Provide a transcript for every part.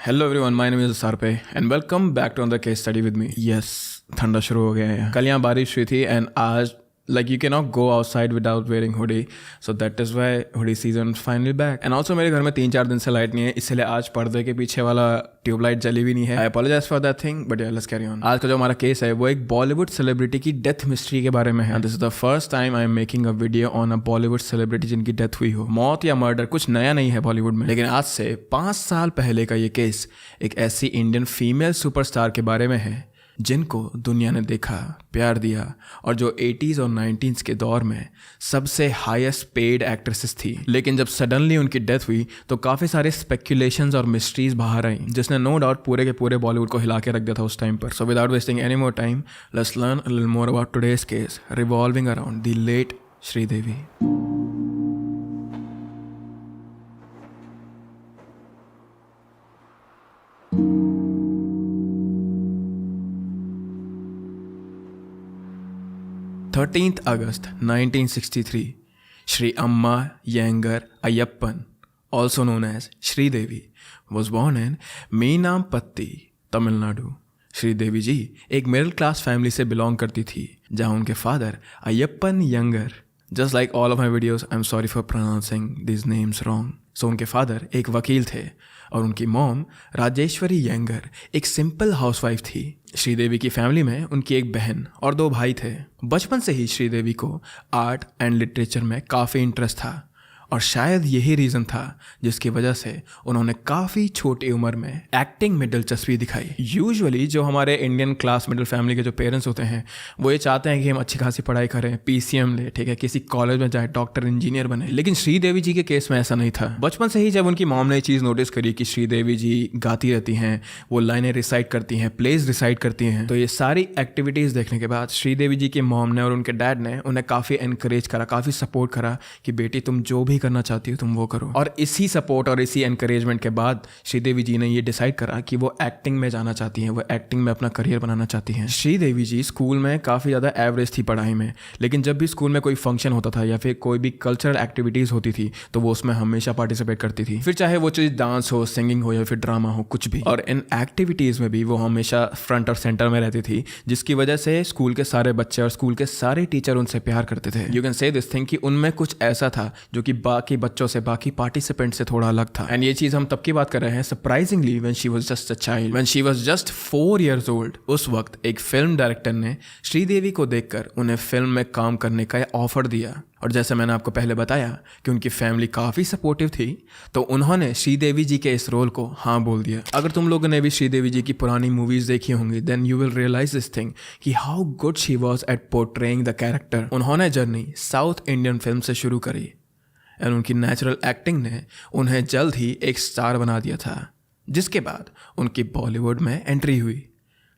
Hello everyone, my name is सरपे and welcome back to another case study with me. Yes, ठंडा शुरू हो गया है। कल यहाँ बारिश हुई थी एंड आज you cannot go outside without wearing hoodie, so that is why hoodie season is finally back. And also मेरे घर में 3-4 दिन से लाइट नहीं है, इसलिए आज पर्दे के पीछे वाला ट्यूबलाइट जली भी नहीं है। आई apologize for that thing, but yeah, let's carry on. आज का जो हमारा केस है वो एक बॉलीवुड सेलिब्रिटी की डेथ मिस्ट्री के बारे में है। This is the first time I am making a video on a Bollywood celebrity जिनकी डेथ हुई हो। मौत या मर्डर कुछ नया नहीं है बॉलीवुड में, लेकिन आज से 5 साल पहले का ये केस एक ऐसी इंडियन फीमेल सुपरस्टार के बारे में है जिनको दुनिया ने देखा, प्यार दिया और जो 80s और 90s के दौर में सबसे हाईएस्ट पेड एक्ट्रेसेस थी। लेकिन जब सडनली उनकी डेथ हुई तो काफ़ी सारे स्पेक्यूलेशंस और मिस्ट्रीज बाहर आई जिसने नो डाउट पूरे के पूरे बॉलीवुड को हिला के रख दिया था उस टाइम पर। So without wasting any more time, let's learn a little more about today's case revolving around the late Sridevi. August 1963, Shri Amma Yangar Ayyappan, also known as Sridevi, was born in Meenampatti, Tamil Nadu. Sridevi ji एक middle class family से belong करती थी जहां उनके father Ayyappan Yanger, just like all of my videos, I am sorry for pronouncing this names wrong. So उनके father एक वकील थे और उनकी मॉम राजेश्वरी यंगर एक सिंपल हाउसवाइफ थी। श्रीदेवी की फैमिली में उनकी एक बहन और 2 भाई थे। बचपन से ही श्रीदेवी को आर्ट एंड लिटरेचर में काफ़ी इंटरेस्ट था और शायद यही रीज़न था जिसकी वजह से उन्होंने काफ़ी छोटी उम्र में एक्टिंग में दिलचस्पी दिखाई। यूजुअली जो हमारे इंडियन क्लास मिडिल फैमिली के जो पेरेंट्स होते हैं वो ये चाहते हैं कि हम अच्छी खासी पढ़ाई करें, PCM ले, ठीक है, किसी कॉलेज में जाए, डॉक्टर इंजीनियर बने। लेकिन श्रीदेवी जी के केस में ऐसा नहीं था। बचपन से ही जब उनकी मॉम ने ये चीज़ नोटिस करी कि श्रीदेवी जी गाती रहती हैं, वो लाइनें रिसाइट करती हैं, प्लेज रिसाइट करती हैं, तो ये सारी एक्टिविटीज़ देखने के बाद श्रीदेवी जी की मॉम ने और उनके डैड ने उन्हें काफ़ी एनकरेज करा, काफ़ी सपोर्ट करा कि बेटी तुम जो भी करना चाहती हो तुम वो करो। और इसी सपोर्ट और इसी एनकरेजमेंट के बाद श्रीदेवी जी ने ये डिसाइड करा कि वो एक्टिंग में जाना चाहती हैं, वो एक्टिंग में अपना करियर बनाना चाहती हैं। श्रीदेवी जी स्कूल में काफ़ी ज़्यादा एवरेज थी पढ़ाई में, लेकिन जब भी स्कूल में कोई फंक्शन होता था या फिर कोई भी कल्चरल एक्टिविटीज़ होती थी तो वो उसमें हमेशा पार्टिसिपेट करती थी, फिर चाहे वो चीज़ डांस हो, सिंगिंग हो या फिर ड्रामा हो, कुछ भी। और इन एक्टिविटीज़ में भी वो हमेशा फ्रंट और सेंटर में रहती थी, जिसकी वजह से स्कूल के सारे बच्चे और स्कूल के सारे टीचर उनसे प्यार करते थे। You can say this thing कि उनमें कुछ ऐसा था जो कि बाकी बच्चों से, बाकी पार्टिसिपेंट से थोड़ा अलग था। एंड ये चीज हम तब की बात कर रहे हैं surprisingly when she was just a child, when she was just 4 years old। उस वक्त एक फिल्म डायरेक्टर ने श्रीदेवी को देखकर उन्हें फिल्म में काम करने का ऑफर दिया। और जैसे मैंने आपको पहले बताया कि उनकी फैमिली काफ़ी सपोर्टिव थी, तो उन्होंने श्रीदेवी जी के इस रोल को हाँ बोल दिया। अगर तुम लोगों ने भी श्रीदेवी जी की पुरानी मूवीज़ देखी होंगी then you will realise this thing कि how good she was at portraying the character. उन्होंने जर्नी साउथ इंडियन फिल्म से शुरू करी एंड उनकी नेचुरल एक्टिंग ने उन्हें जल्द ही एक स्टार बना दिया था, जिसके बाद उनकी बॉलीवुड में एंट्री हुई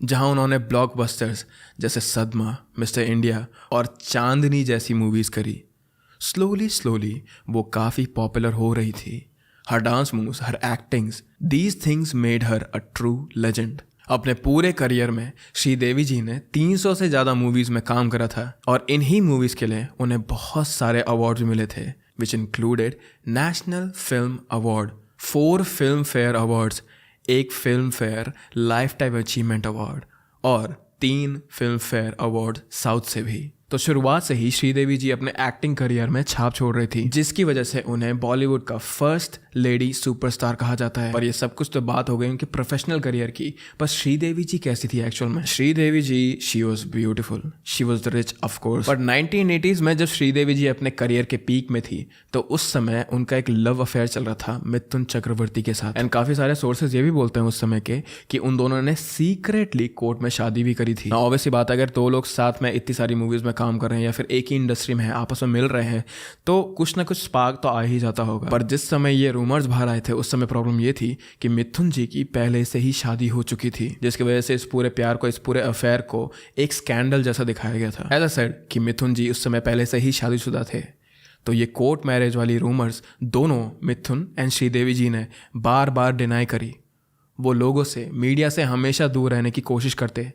जहां उन्होंने ब्लॉकबस्टर्स जैसे सदमा, मिस्टर इंडिया और चांदनी जैसी मूवीज़ करी। स्लोली वो काफ़ी पॉपुलर हो रही थी। हर डांस मूव्स, हर actings, these things made her a true legend. अपने पूरे करियर में श्रीदेवी जी ने 300 से ज़्यादा मूवीज़ में काम करा था और इन्हीं मूवीज़ के लिए उन्हें बहुत सारे अवार्ड्स मिले थे, which included National Film Award, 4 Filmfare Awards, 1 Filmfare Lifetime Achievement Award और 3 Filmfare Award साउथ से भी। तो शुरुआत से ही श्रीदेवी जी अपने एक्टिंग करियर में छाप छोड़ रही थी, जिसकी वजह से उन्हें बॉलीवुड का फर्स्ट लेडी सुपरस्टार कहा जाता है। और ये सब कुछ तो बात हो गई उनके प्रोफेशनल करियर की, पर श्रीदेवी जी कैसी थी एक्चुअल में? Sridevi ji, she was beautiful, she was rich of course. But 1980s में जब श्रीदेवी जी अपने करियर के पीक में थी तो उस समय उनका एक लव अफेयर चल रहा था मिथुन चक्रवर्ती के साथ। एंड काफी सारे सोर्सेज ये भी बोलते हैं उस समय के कि उन दोनों ने सीक्रेटली कोर्ट में शादी भी करी थी। ऑब्वियसली बात, अगर 2 लोग साथ में इतनी सारी मूवीज में काम कर रहे हैं या फिर एक ही इंडस्ट्री में आपस में मिल रहे हैं तो कुछ ना कुछ स्पार्क तो आ ही जाता होगा। पर जिस समय ये रूमर्स बाहर आए थे उस समय प्रॉब्लम ये थी कि मिथुन जी की पहले से ही शादी हो चुकी थी, जिसकी वजह से इस पूरे प्यार को, इस पूरे अफेयर को एक स्कैंडल जैसा दिखाया गया था। ऐसा सेड कि मिथुन जी उस समय पहले से ही शादीशुदा थे, तो ये कोर्ट मैरिज वाली रूमर्स दोनों मिथुन एंड श्रीदेवी जी ने बार बार डिनाई करी। वो लोगों से, मीडिया से हमेशा दूर रहने की कोशिश करते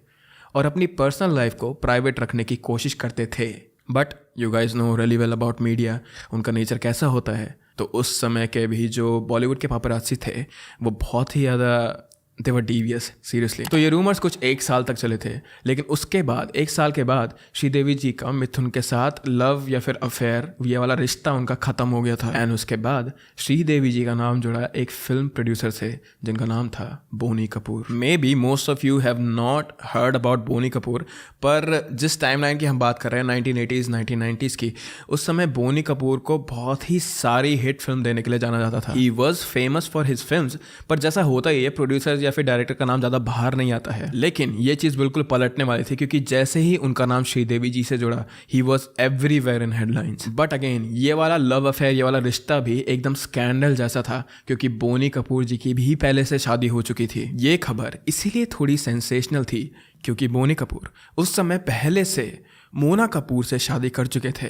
और अपनी पर्सनल लाइफ को प्राइवेट रखने की कोशिश करते थे। But you guys know really well about media, उनका नेचर कैसा होता है। तो उस समय के भी जो बॉलीवुड के पापरात्सी थे वो बहुत ही ज़्यादा दे वर डीवियस सीरियसली। तो ये रूमर्स कुछ 1 साल तक चले थे, लेकिन उसके बाद 1 साल के बाद श्रीदेवी जी का मिथुन के साथ लव या फिर अफेयर ये वाला रिश्ता उनका ख़त्म हो गया था। एंड उसके बाद श्रीदेवी जी का नाम जुड़ा एक फिल्म प्रोड्यूसर से जिनका नाम था Boney Kapoor. Maybe most of you have not heard about Boney Kapoor, पर जिस टाइमलाइन की हम बात कर रहे हैं 1980s 1990s की, उस समय बोनी कपूर को बहुत ही सारी हिट फिल्म देने के लिए जाना जाता था। He was famous for his films, पर जैसा होता ही है प्रोड्यूसर या फिर डायरेक्टर का नाम ज़्यादा बाहर नहीं आता है। लेकिन ये चीज़ बिल्कुल पलटने वाली थी, क्योंकि जैसे ही उनका नाम श्रीदेवी जी से जुड़ा he was everywhere in headlines. But again ये वाला लव अफेयर, ये वाला रिश्ता भी एकदम स्कैंडल जैसा था, क्योंकि बोनी कपूर जी की भी पहले से शादी हो चुकी थी। ये खबर इसीलिए थोड़ी सेंसेशनल थी क्योंकि बोनी कपूर उस समय पहले से मोना कपूर से शादी कर चुके थे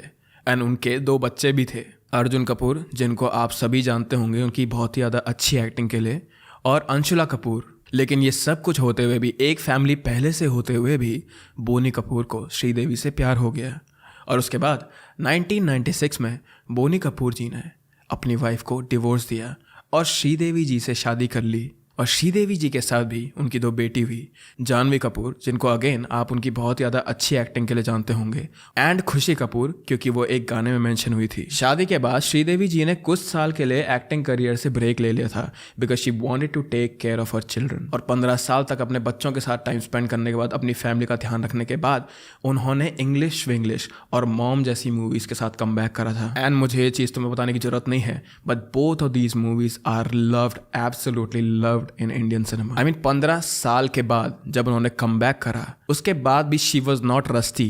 एंड उनके 2 बच्चे भी थे। अर्जुन कपूर, जिनको आप सभी जानते होंगे उनकी बहुत ही ज़्यादा अच्छी एक्टिंग के लिए, और अंशुला कपूर। लेकिन ये सब कुछ होते हुए भी, एक फैमिली पहले से होते हुए भी, बोनी कपूर को श्रीदेवी से प्यार हो गया। और उसके बाद 1996 में बोनी कपूर जी ने अपनी वाइफ को डिवोर्स दिया और श्रीदेवी जी से शादी कर ली। और श्रीदेवी जी के साथ भी उनकी 2 बेटी हुई, जानवी कपूर, जिनको अगेन आप उनकी बहुत ज़्यादा अच्छी एक्टिंग के लिए जानते होंगे, एंड खुशी कपूर, क्योंकि वो एक गाने में मेंशन हुई थी। शादी के बाद श्रीदेवी जी ने कुछ साल के लिए एक्टिंग करियर से ब्रेक ले लिया था, because she wanted to take care of her children. और 15 साल तक अपने बच्चों के साथ टाइम स्पेंड करने के बाद, अपनी फैमिली का ध्यान रखने के बाद, उन्होंने इंग्लिश विंग्लिश और मॉम जैसी मूवीज़ के साथ कम बैक करा था। एंड मुझे ये चीज़ तुम्हें बताने की जरूरत नहीं है, but both of these movies are loved, absolutely loved in Indian cinema. I mean 15 साल के बाद जब उन्होंने कम बैक करा, उसके बाद भी she was not rusty,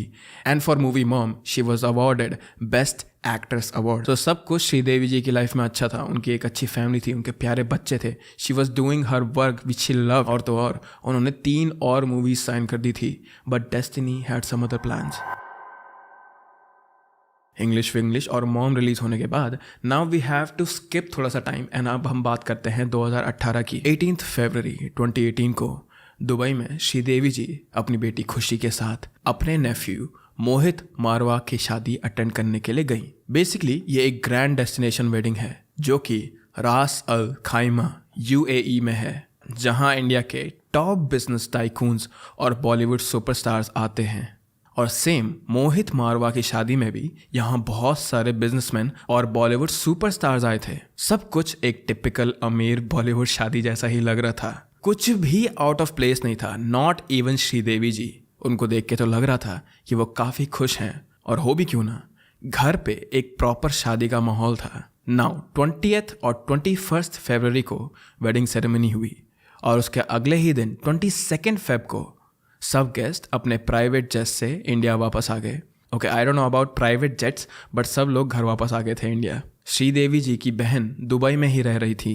and for movie mom she was awarded best actress award. तो सब कुछ श्रीदेवी जी की लाइफ में अच्छा था। उनकी एक अच्छी फैमिली थी, उनके प्यारे बच्चे थे, she was doing her work which she love. और तो और उन्होंने 3 और मूवीज साइन कर दी थी, but destiny had some other plans. English Vinglish और मॉम रिलीज होने के बाद now we have to skip थोड़ा सा टाइम, एंड अब हम बात करते हैं 2018 की। 18 फरवरी 2018 को दुबई में श्रीदेवी जी अपनी बेटी खुशी के साथ अपने नेफ्यू मोहित मारवा की शादी अटेंड करने के लिए गई। बेसिकली ये एक ग्रैंड डेस्टिनेशन वेडिंग है जो कि रास अल खाइमा UAE में है, जहां इंडिया के टॉप बिजनेस टाइकून्स और बॉलीवुड सुपरस्टार्स आते हैं। और सेम मोहित मारवा की शादी में भी यहाँ बहुत सारे बिजनेसमैन और बॉलीवुड सुपरस्टार्स आए थे। सब कुछ एक टिपिकल अमीर बॉलीवुड शादी जैसा ही लग रहा था, कुछ भी आउट ऑफ प्लेस नहीं था, नॉट इवन श्रीदेवी जी। उनको देख के तो लग रहा था कि वो काफ़ी खुश हैं, और हो भी क्यों ना, घर पे एक प्रॉपर शादी का माहौल था। नाउ 20th और 21st फरवरी को वेडिंग सेरेमनी हुई, और उसके अगले ही दिन 22nd फेब को सब गेस्ट अपने प्राइवेट जेट से इंडिया वापस आ गए। Okay, I don't know about private jets, but सब लोग घर वापस आ गए थे इंडिया। श्रीदेवी जी की बहन दुबई में ही रह रही थी,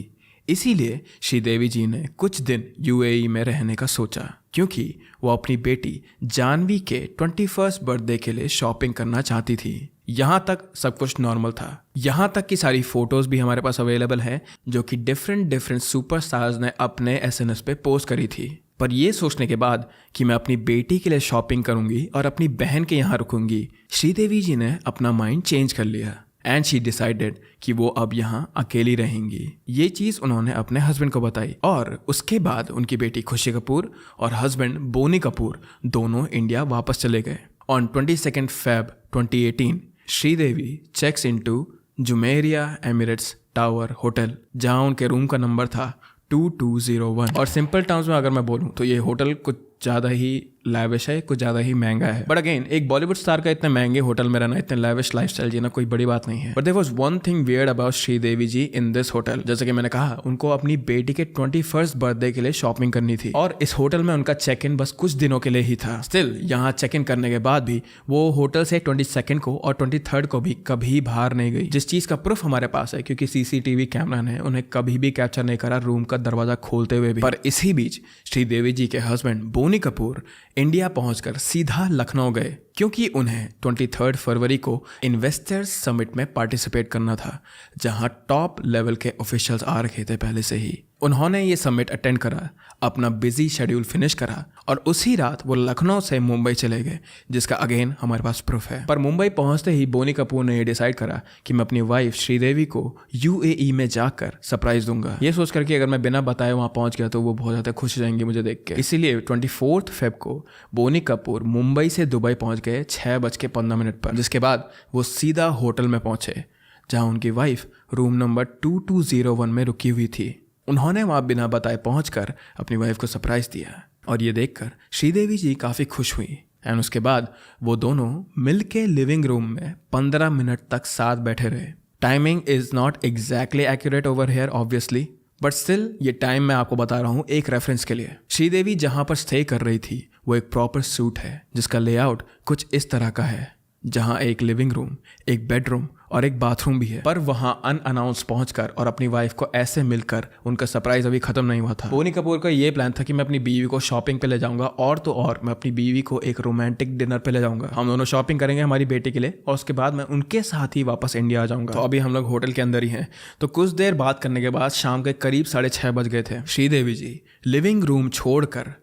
इसीलिए श्रीदेवी जी ने कुछ दिन UAE में रहने का सोचा, क्योंकि वो अपनी बेटी जानवी के 21st बर्थडे के लिए शॉपिंग करना चाहती थी। यहाँ तक सब कुछ नॉर्मल था, यहाँ तक कि सारी फोटोज़ भी हमारे पास अवेलेबल हैं जो कि डिफरेंट सुपरस्टार्स ने अपने SNS पे पोस्ट करी थी। पर ये सोचने के बाद कि मैं अपनी बेटी के लिए शॉपिंग करूंगी और अपनी बहन के यहाँ रुकूंगी, श्रीदेवी जी ने अपना माइंड चेंज कर लिया एंड शी डिसाइडेड कि वो अब यहाँ अकेली रहेंगी। ये चीज़ उन्होंने अपने हस्बैंड को बताई, और उसके बाद उनकी बेटी खुशी कपूर और हस्बैंड बोनी कपूर दोनों इंडिया वापस चले गए। On 22nd Feb 2018 Sridevi checks into Jumeirah Emirates tower hotel, जहाँ उनके रूम का नंबर था 2201। और सिंपल टर्म्स में अगर मैं बोलूँ तो ये होटल कुछ ज़्यादा ही लैविश है, कुछ ज़्यादा ही महंगा है। बट अगेन एक बॉलीवुड स्टार का इतने महंगे होटल में रहना, इतने लैविश लाइफस्टाइल जीना कोई बड़ी बात नहीं है। But there was one thing weird about Sridevi ji in this hotel. जैसे कि मैंने कहा, उनको अपनी बेटी के 21st बर्थडे के लिए शॉपिंग करनी थी, और इस होटल में उनका चेक इन बस कुछ दिनों के लिए ही था। स्टिल यहाँ चेक इन करने के बाद भी वो होटल से 22nd को और 23rd को भी कभी बाहर नहीं गई, जिस चीज़ का प्रूफ हमारे पास है क्योंकि CCTV कैमरा ने उन्हें कभी भी कैप्चर नहीं करा रूम का दरवाजा खोलते हुए भी। पर इसी बीच श्रीदेवी जी के हस्बैंड बोनी कपूर इंडिया पहुंचकर सीधा लखनऊ गए, क्योंकि उन्हें 23 फरवरी को इन्वेस्टर्स समिट में पार्टिसिपेट करना था, जहां टॉप लेवल के ऑफिशियल्स आ रखे थे पहले से ही। उन्होंने ये समिट अटेंड करा, अपना बिजी शेड्यूल फिनिश करा और उसी रात वो लखनऊ से मुंबई चले गए, जिसका अगेन हमारे पास प्रूफ है। पर मुंबई पहुंचते ही बोनी कपूर ने ये डिसाइड करा कि मैं अपनी वाइफ श्रीदेवी को यूएई में जाकर सरप्राइज दूंगा। ये सोच करके अगर मैं बिना बताए वहां पहुंच गया तो वो बहुत ज्यादा खुश हो जाएंगे मुझे देख के। इसीलिए 24 फेब को बोनी कपूर मुंबई से दुबई पहुंच गए 6:15 पर, जिसके बाद वो सीधा होटल में पहुंचे जहां उनकी वाइफ रूम नंबर 2201 में रुकी हुई थी। उन्होंने वहां बिना बताए पहुंचकर अपनी वाइफ को सरप्राइज दिया और ये देखकर श्रीदेवी जी काफ़ी खुश हुई। एंड उसके बाद वो दोनों मिलके लिविंग रूम में 15 मिनट तक साथ बैठे रहे। Timing is not exactly accurate over here obviously, but still ये टाइम मैं आपको बता रहा हूँ एक रेफरेंस के लिए। श्रीदेवी जहाँ पर स्टे कर रही थी वो एक प्रॉपर सूट है जिसका लेआउट कुछ इस तरह का है, जहाँ एक लिविंग रूम, एक बेडरूम और एक बाथरूम भी है। पर वहां अनअनाउंस पहुंचकर और अपनी वाइफ को ऐसे मिलकर उनका सरप्राइज अभी खत्म नहीं हुआ था। बोनी कपूर का ये प्लान था कि मैं अपनी बीवी को शॉपिंग पे ले जाऊंगा और तो और मैं अपनी बीवी को एक रोमांटिक डिनर पे ले जाऊंगा। हम दोनों शॉपिंग करेंगे हमारी बेटी के लिए और उसके बाद मैं उनके साथ ही वापस इंडिया आ जाऊंगा। तो अभी हम लोग होटल के अंदर ही हैं। तो कुछ देर बात करने के बाद शाम के करीब 6:30 बज गए थे। श्रीदेवी जी लिविंग रूम छोड़कर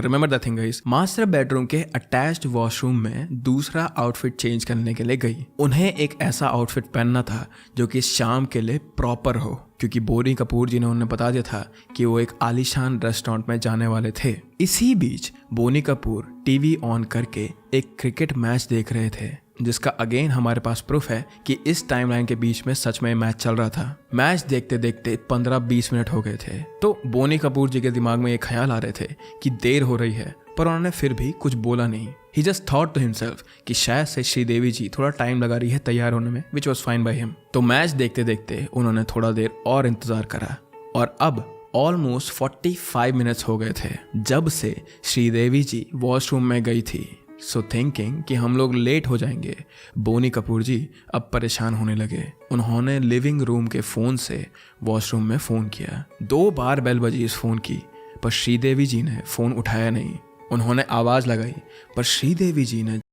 remember the thing guys, master bedroom के अटैच्ड वॉशरूम में दूसरा आउटफिट चेंज करने के लिए गई। उन्हें एक ऐसा आउटफिट पहनना था जो कि शाम के लिए प्रॉपर हो, क्योंकि बोनी कपूर जी ने उन्हें बता दिया था कि वो एक आलीशान रेस्टोरेंट में जाने वाले थे। इसी बीच बोनी कपूर टीवी ऑन करके एक क्रिकेट मैच देख रहे थे, जिसका अगेन हमारे पास प्रूफ है कि इस टाइमलाइन के बीच में सच में मैच चल रहा था। मैच देखते देखते 15-20 मिनट हो गए थे। तो बोनी कपूर जी के दिमाग में ये ख्याल आ रहे थे कि देर हो रही है, पर उन्होंने फिर भी कुछ बोला नहीं। ही जस्ट थॉट टू हिमसेल्फ कि शायद से श्रीदेवी जी थोड़ा टाइम लगा रही है तैयार होने में, which was fine by him. तो मैच देखते देखते उन्होंने थोड़ा देर और इंतजार करा और अब ऑलमोस्ट 45 मिनट्स हो गए थे जब से श्रीदेवी जी वॉशरूम में गई थी। सो थिंकिंग कि हम लोग लेट हो जाएंगे, बोनी कपूर जी अब परेशान होने लगे। उन्होंने लिविंग रूम के फ़ोन से वॉशरूम में फ़ोन किया। 2 बार बेल बजी इस फ़ोन की, पर श्रीदेवी जी ने फ़ोन उठाया नहीं। उन्होंने आवाज़ लगाई, पर श्रीदेवी जी ने